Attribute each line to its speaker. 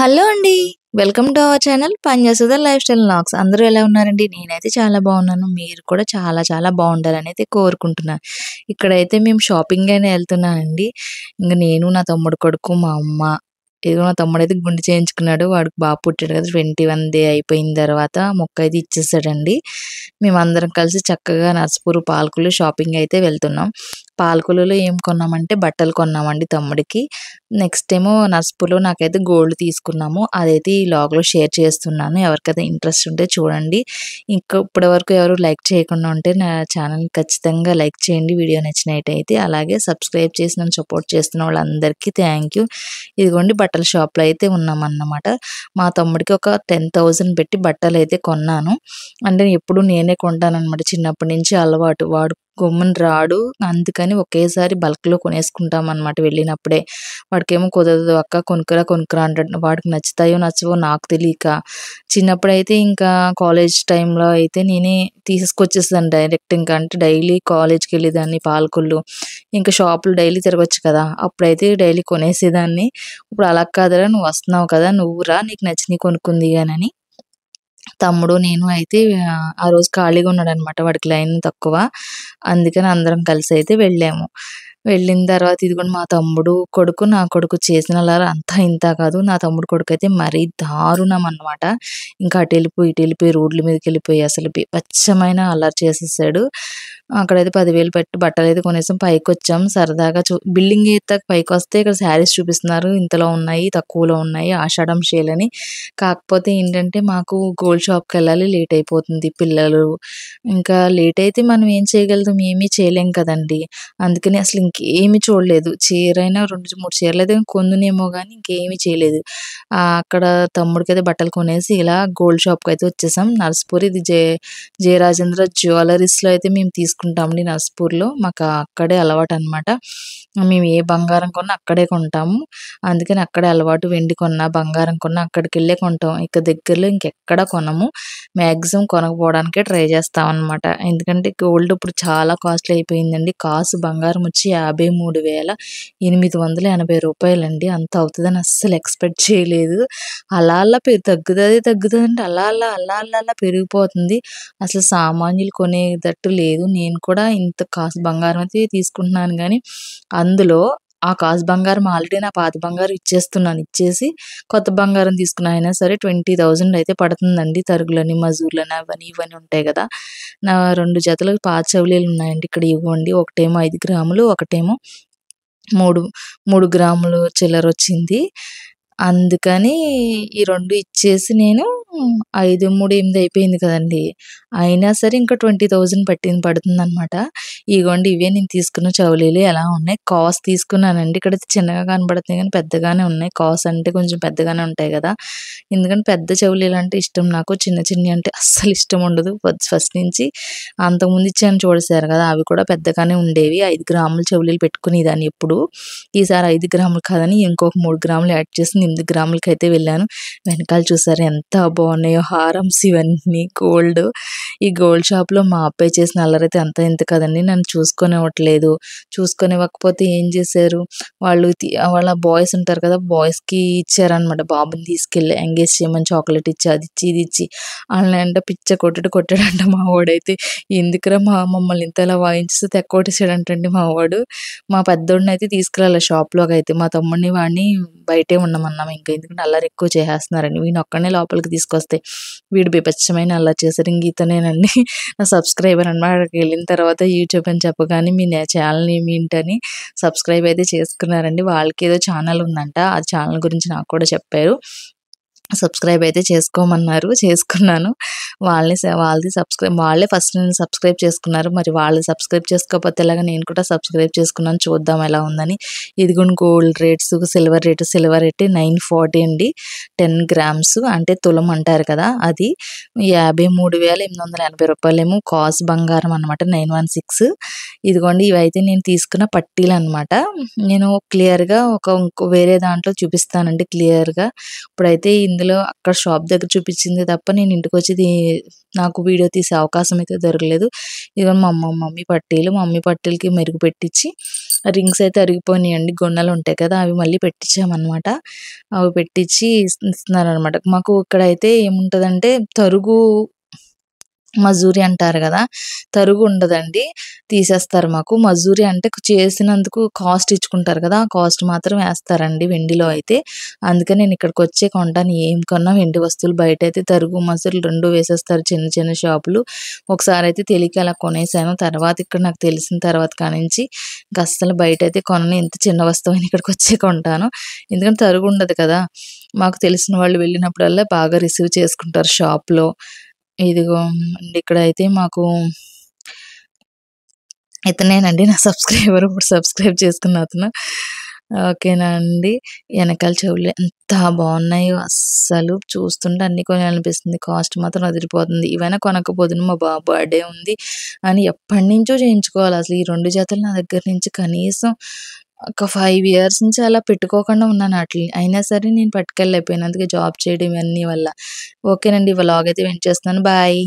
Speaker 1: Hello అండి. Welcome to our channel Panjasudha lifestyle vlogs. అందరూ ఎలా ఉన్నారండి? నేనైతే చాలా బాగున్నాను. మీరు కూడా చాలా చాలా బాగుండాలని అయితే కోరుకుంటున్నాను. ఇక్కడైతే మేము షాపింగ్ అని వెళ్తున్నానండి. ఇంక నేను, నా తమ్ముడు కొడుకు, మా అమ్మ. ఇదిగో మా తమ్ముడైతే గుండు చేయించుకున్నాడు. వాడికి బాబు పుట్టాడు కదా! 21 డే అయిపోయిన తర్వాత మొక్క అయితే ఇచ్చేసాడండి. మేమందరం కలిసి చక్కగా నర్సాపూర్, పాలకొల్లు షాపింగ్ అయితే వెళ్తున్నాం. పాలకొల్లులో ఏం కొన్నామంటే బట్టలు కొన్నామండి తమ్ముడికి. నెక్స్ట్ ఏమో నర్సాపూర్‌లో నాకైతే గోల్డ్ తీసుకున్నాము. అదైతే ఈ వ్లాగ్‌లో షేర్ చేస్తున్నాను. ఎవరికైతే ఇంట్రెస్ట్ ఉంటే చూడండి. ఇంకా ఇప్పటి వరకు ఎవరు లైక్ చేయకుండా ఉంటే నా ఛానల్‌ని ఖచ్చితంగా లైక్ చేయండి. వీడియో నచ్చినట్టయితే. అలాగే సబ్స్క్రైబ్ చేసి నన్ను సపోర్ట్ చేస్తున్న వాళ్ళందరికీ థ్యాంక్ యూ. ఇదిగోండి బట్టల షాప్‌లో అయితే ఉన్నామన్నమాట. మా తమ్ముడికి ఒక 10,000 పెట్టి బట్టలైతే కొన్నాను. అంటే ఎప్పుడు నేనే కొంటానన్నమాట. చిన్నప్పటి నుంచి అలవాటు. వాడు గమ్మున రాడు. అందుకని ఒకేసారి బల్క్‌లో కొనేసుకుంటామన్నమాట వెళ్ళినప్పుడే. వాడికేమో కుదరదు అక్క కొనుక్కురా, కొనుక్కురా అంటాడు. వాడికి నచ్చుతాయో నచ్చవో నాకు తెలీక. చిన్నప్పుడైతే ఇంకా కాలేజ్ టైంలో అయితే నేనే తీసుకొచ్చేసేదాన్ని డైరెక్ట్ ఇంకా. అంటే డైలీ కాలేజ్‌కెళ్ళేదాన్ని పాలకొల్లు. ఇంకా షాపులు డైలీ తిరగొచ్చు కదా! అప్పుడైతే డైలీ కొనేసేదాన్ని. ఇప్పుడు అలా కాదురా నువ్వు వస్తున్నావు కదా! నువ్వు రా నీకు నచ్చినయి కొనుక్కుందుగానని తమ్ముడు, నేను అయితే ఆ రోజు ఖాళీగా ఉన్నాడనమాట. వాడికి లైన్ తక్కువ. అందుకని అందరం కలిసైతే వెళ్ళాము. వెళ్ళిన తర్వాత ఇదిగోండి మా తమ్ముడు కొడుకు, నా కొడుకు చేసిన అల్లరి అంతా ఇంతా కాదు. నా తమ్ముడు కొడుకైతే మరీ దారుణం అనమాట. ఇంకా అటెళ్ళిపోయి, ఇటెళ్ళిపోయి రోడ్ల మీదకెళ్ళిపోయి అసలు బీభత్సమైన అల్లరి చేసేసాడు. అక్కడైతే 10,000 పెట్టి బట్టలైతే కొనేసాం. పైకొచ్చాం సరదాగా బిల్డింగ్ ఎత్తాక పైకొస్తే ఇక్కడ శారీస్ చూపిస్తున్నారు. ఇంతలో ఉన్నాయి, తక్కువలో ఉన్నాయి, ఆషాఢం సేల్ అని. కాకపోతే ఏంటంటే మాకు గోల్డ్ షాప్‌కెళ్ళాలి. లేట్ అయిపోతుంది. పిల్లలు ఇంకా లేట్ అయితే మనం ఏం చేయగలుగుతాం? ఏమీ చేయలేం కదండీ! అందుకని అసలు ఇంకేమి చూడలేదు. చీరైనా 2, 3 చీరలైతే కొందునేమో గానీ ఇంకేమీ చేయలేదు. అక్కడ తమ్ముడికైతే బట్టలు కొనేసి ఇలా గోల్డ్ షాప్‌కైతే వచ్చేసాం. నర్సాపూర్ ఇది జయరాజేంద్ర జ్యువెల్లరీస్‌లో అయితే మేము తీసుకుంటామండి నర్సాపూర్‌లో. మాకు అక్కడే అలవాటనమాట. మేము ఏ బంగారం కొన్నా అక్కడే కొంటాము. అందుకని అక్కడే అలవాటు. వెండి కొన్నా, బంగారం కొన్నా అక్కడికెళ్ళే కొంటాం. ఇక దగ్గరలో ఇంకెక్కడ కొనము. Maximum కొనకపోవడానికే try చేస్తామనమాట. ఎందుకంటే గోల్డ్ ఇప్పుడు చాలా కాస్ట్‌లీ అయిపోయిందండి. కాసు బంగారం వచ్చి రూ. 53,880 అంత అవుతదని అస్సలు ఎక్స్‌పెక్ట్ చేయలేదు. అలా అలా తగ్గుతది తగ్గుతదంటే అలా పెరిగిపోతుంది. అసలు సామాన్యులు కొనేటట్టు లేదు. నేను కూడా ఇంత కాసు బంగారం అయితే తీసుకుంటున్నాను గానీ, అందులో ఆ కాసు బంగారం ఆల్రెడీ నా పాత బంగారం ఇచ్చేస్తున్నాను. ఇచ్చేసి కొత్త బంగారం తీసుకున్నా. అయినా సరే 20,000 అయితే పడుతుందండి. తరుగులని, మజూర్లని అవని ఇవన్నీ ఉంటాయి గదా! నా 2 జతలు పాత చెవులీలు ఉన్నాయండి. ఇక్కడ ఇవ్వండి. ఒకటేమో 5 గ్రాములు, ఒకటేమో 3, 3 గ్రాములు చిల్లరొచ్చింది. అందుకని ఈ 2 ఇచ్చేసి నేను 5, 3, 8 అయిపోయింది కదండీ! అయినా సరే ఇంకా 20,000 పడుతుందనమాట. ఇగోండి ఇవే నేను తీసుకున్న చెవులీలు ఎలా ఉన్నాయి. కాస్ తీసుకున్నానండి. ఇక్కడ చిన్నగా కనబడుతున్నాయి గానీ పెద్దగానే ఉన్నాయి. కాస్ అంటే కొంచెం పెద్దగానే ఉంటాయి గదా! ఎందుకంటే పెద్ద చెవులీలంటే ఇష్టం నాకు. చిన్న చిన్నయి అంటే అస్సలు ఇష్టం ఉండదు. ఫస్ట్ నుంచి. అంతకుముందు ఇచ్చాను చూసేసారు గదా! అవి కూడా పెద్దగానే ఉండేవి. 5 గ్రాముల చెవులీలు పెట్టుకునేదాన్ని ఎప్పుడు. ఈసారి 5 గ్రాములు కాదని ఇంకొక 3 గ్రాములు యాడ్ చేసి 8 గ్రాములకైతే వెళ్ళాను. వెనకాల చూసారా ఎంత బాగున్నాయో హారమ్స్ ఇవన్నీ గోల్డ్. ఈ గోల్డ్ షాప్‌లో మా అబ్బాయి చేసిన అల్లరైతే అంతా ఇంతా కాదండి. నన్ను చూసుకోనివ్వట్లేదు. చూసుకోనివ్వకపోతే ఏం చేశారు, వాళ్ళ బాయ్స్ ఉంటారు కదా! బాయ్స్‌కి ఇచ్చారనమాట. బాబుని తీసుకెళ్ళి ఎంగేజ్ చేయమని చాక్లెట్ ఇచ్చి, అది ఇచ్చి, ఇది ఇచ్చి ఆళ్ళనంట పిచ్చ కొట్టాడంట మా వోడైతే. ఎందుకురా మమ్మల్ని ఇంతలా వాయించేసి తెగ్గొట్టేసాడంటండి మా వాడు. మా పెద్దోడినైతే తీసుకెళ్ళాలి షాప్‌లోకైతే. మా తమ్ముడిని, వాడిని బయటే ఉండమన్నాం ఇంక. ఎందుకంటే అల్లరి ఎక్కువ చేసేస్తున్నారని. వీడినొక్కడినే లోపలికి తీసుకొస్తే వీడు బీభత్సమైన అల్లరి చేశారు. ఇంక ఇతనేనండి నా సబ్స్క్రైబర్ అనమాట. అక్కడికెళ్ళిన తర్వాత యూట్యూబ్ అని చెప్పగానే మీ ఛానల్ నేమ్ ఏంటని సబ్స్క్రైబ్ అయితే చేసుకున్నారండి. వాళ్ళకేదో ఛానల్ ఉందంట. ఆ ఛానల్ గురించి నాకు కూడా చెప్పారు. సబ్స్క్రైబ్ అయితే చేసుకోమన్నారు. చేసుకున్నాను. వాళ్ళే ఫస్ట్ నన్ను సబ్స్క్రైబ్ చేసుకున్నారు. మరి వాళ్ళు సబ్స్క్రైబ్ చేసుకోకపోతే ఎలాగా, నేను కూడా సబ్స్క్రైబ్ చేసుకున్నాను. చూద్దాం ఎలా ఉందని. ఇదిగోండి గోల్డ్ రేట్స్, సిల్వర్ రేట్ 940 అండి. 10 గ్రామ్స్ అంటే తులం అంటారు కదా! అది. రూ. 53,880 కాసు బంగారం అనమాట 916. ఇదిగోండి ఇవైతే నేను తీసుకున్న పట్టీలనమాట. నేను క్లియర్‌గా ఇంకో వేరే దాంట్లో చూపిస్తానండి క్లియర్‌గా. ఇప్పుడైతే ఇందులో అక్కడ షాప్ దగ్గర చూపించింది తప్ప నేను ఇంటికొచ్చి నాకు వీడియో తీసే అవకాశం అయితే దొరకలేదు. ఇదిగో మమ్మీ పట్టీలు. మమ్మీ పట్టీలకి మెరుగు పెట్టించి రింగ్స్ అయితే అరిగిపోయినాయండి. గున్నలుంటాయి కదా! అవి మళ్ళీ పెట్టించామనమాట. అవి పెట్టించి ఇస్తున్నారనమాట. మాకు ఇక్కడైతే ఏముంటదంటే తరుగు మజూరి అంటారు గదా! తరుగు ఉండదండి. తీసేస్తారు మాకు. మజూరి అంటే చేసినందుకు కాస్ట్ ఇచ్చుకుంటారు కదా! ఆ కాస్ట్ మాత్రం ఏస్తారండి వెండిలో అయితే. అందుకని నేను ఇక్కడికొచ్చే కొంటాను. ఏం కొన్నా వెండి వస్తువులు. బయటైతే తరుగు, మజూరీలు 2 వేసేస్తారు చిన్న చిన్న షాపులు. ఒకసారైతే తెలియక అలా కొనేసాను. తర్వాత ఇక్కడ నాకు తెలిసిన తర్వాత కానించి ఇంక అస్సలు బయటైతే కొనను. ఎంత చిన్న వస్తువైనా ఇక్కడికొచ్చే కొంటాను. ఎందుకంటే తరుగు ఉండదు కదా! మాకు తెలిసిన వాళ్ళు వెళ్ళినప్పుడల్లా బాగా రిసీవ్ చేసుకుంటారు షాప్‌లో. ఇదిగో అండి ఇక్కడైతే మాకు ఇతనేనండి నా సబ్‌స్క్రైబర్. ఇప్పుడు సబ్‌స్క్రైబ్ చేసుకున్న అతను. ఓకేనా అండి. ఎనకాల చెవులు ఎంత బావున్నాయో అస్సలు చూస్తుంటే అన్నీ కొనాలనిపిస్తుంది. కాస్ట్ మాత్రం అదిరిపోతుంది. ఇవైనా కొనకపోదును మా బాబు బర్త్‌డే ఉంది అని ఎప్పటినుంచో చేయించుకోవాలి. అసలు ఈ 2 జతలు నా దగ్గర నుంచి కనీసం ఒక 5 ఇయర్స్ నుంచి అలా పెట్టుకోకుండా ఉన్నాను ఆటిలిని. అయినా సరే నేను పట్టుకెళ్ళలేకపోయాను. అందుకే జాబ్ చేయడం ఇవన్నీ వల్ల. ఓకేనండి. ఈ వ్లాగ్ అయితే ఎండ్ చేస్తున్నాను. బాయ్.